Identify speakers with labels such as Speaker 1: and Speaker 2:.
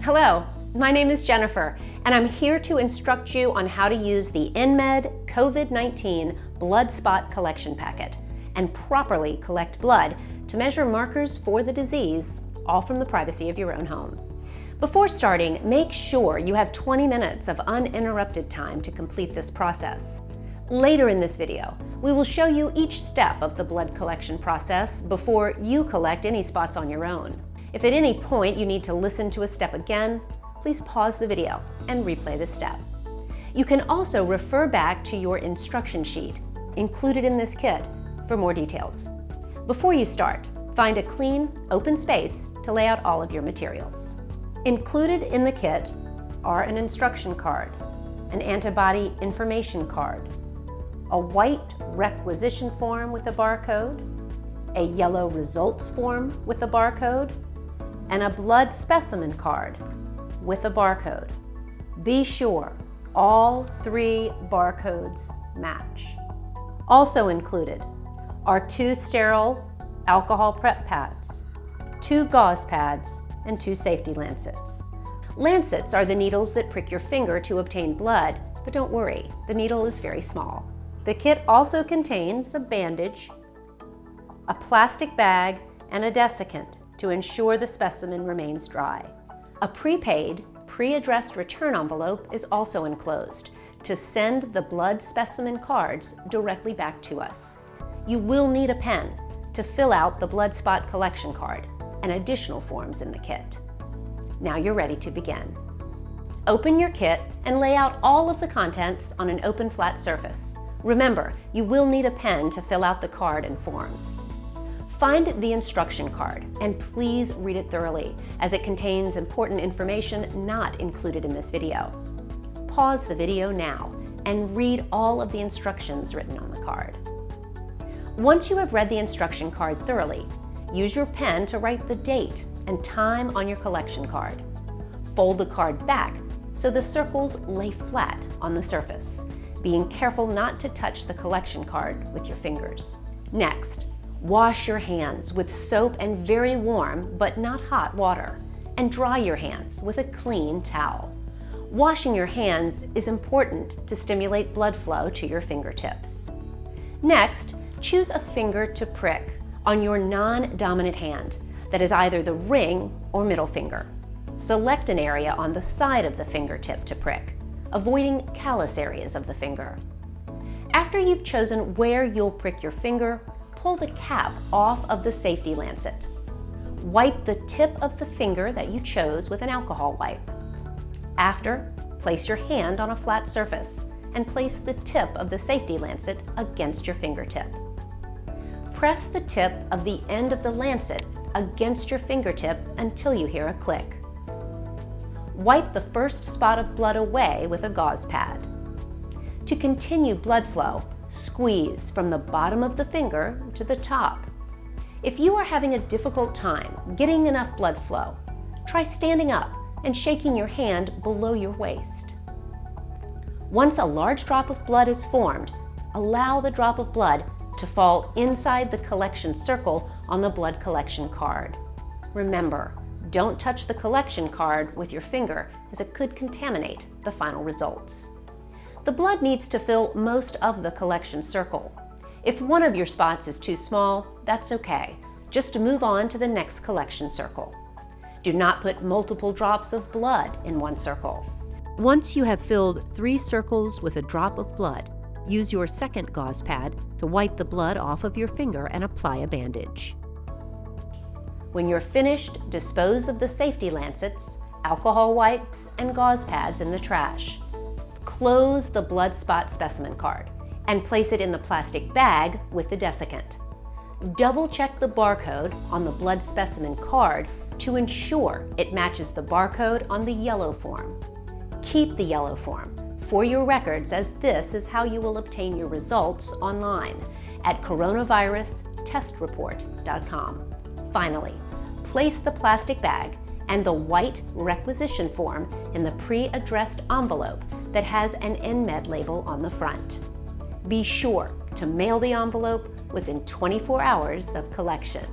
Speaker 1: Hello, my name is Jennifer, and I'm here to instruct you on how to use the InMed COVID-19 blood spot collection packet and properly collect blood to measure markers for the disease, all from the privacy of your own home. Before starting, make sure you have 20 minutes of uninterrupted time to complete this process. Later in this video, we will show you each step of the blood collection process before you collect any spots on your own. If at any point you need to listen to a step again, please pause the video and replay the step. You can also refer back to your instruction sheet included in this kit for more details. Before you start, find a clean, open space to lay out all of your materials. Included in the kit are an instruction card, an antibody information card, a white requisition form with a barcode, a yellow results form with a barcode, and a blood specimen card with a barcode. Be sure all 3 barcodes match. Also included are 2 sterile alcohol prep pads, 2 gauze pads, and 2 safety lancets. Lancets are the needles that prick your finger to obtain blood, but don't worry, the needle is very small. The kit also contains a bandage, a plastic bag, and a desiccant to ensure the specimen remains dry. A prepaid, pre-addressed return envelope is also enclosed to send the blood specimen cards directly back to us. You will need a pen to fill out the blood spot collection card and additional forms in the kit. Now you're ready to begin. Open your kit and lay out all of the contents on an open flat surface. Remember, you will need a pen to fill out the card and forms. Find the instruction card and please read it thoroughly, as it contains important information not included in this video. Pause the video now and read all of the instructions written on the card. Once you have read the instruction card thoroughly, use your pen to write the date and time on your collection card. Fold the card back so the circles lay flat on the surface, being careful not to touch the collection card with your fingers. Next, wash your hands with soap and very warm but not hot water, and dry your hands with a clean towel. Washing your hands is important to stimulate blood flow to your fingertips. Next, choose a finger to prick on your non-dominant hand that is either the ring or middle finger. Select an area on the side of the fingertip to prick, avoiding callous areas of the finger. After you've chosen where you'll prick your finger, pull the cap off of the safety lancet. Wipe the tip of the finger that you chose with an alcohol wipe. After, place your hand on a flat surface and place the tip of the safety lancet against your fingertip. Press the tip of the end of the lancet against your fingertip until you hear a click. Wipe the first spot of blood away with a gauze pad. To continue blood flow, squeeze from the bottom of the finger to the top. If you are having a difficult time getting enough blood flow, try standing up and shaking your hand below your waist. Once a large drop of blood is formed, allow the drop of blood to fall inside the collection circle on the blood collection card. Remember, don't touch the collection card with your finger, as it could contaminate the final results. The blood needs to fill most of the collection circle. If one of your spots is too small, that's okay. Just move on to the next collection circle. Do not put multiple drops of blood in one circle. Once you have filled 3 circles with a drop of blood, use your second gauze pad to wipe the blood off of your finger and apply a bandage. When you're finished, dispose of the safety lancets, alcohol wipes, and gauze pads in the trash. Close the blood spot specimen card and place it in the plastic bag with the desiccant. Double check the barcode on the blood specimen card to ensure it matches the barcode on the yellow form. Keep the yellow form for your records, as this is how you will obtain your results online at coronavirus.testreport.com. Finally, place the plastic bag and the white requisition form in the pre-addressed envelope that has an InMed label on the front. Be sure to mail the envelope within 24 hours of collection.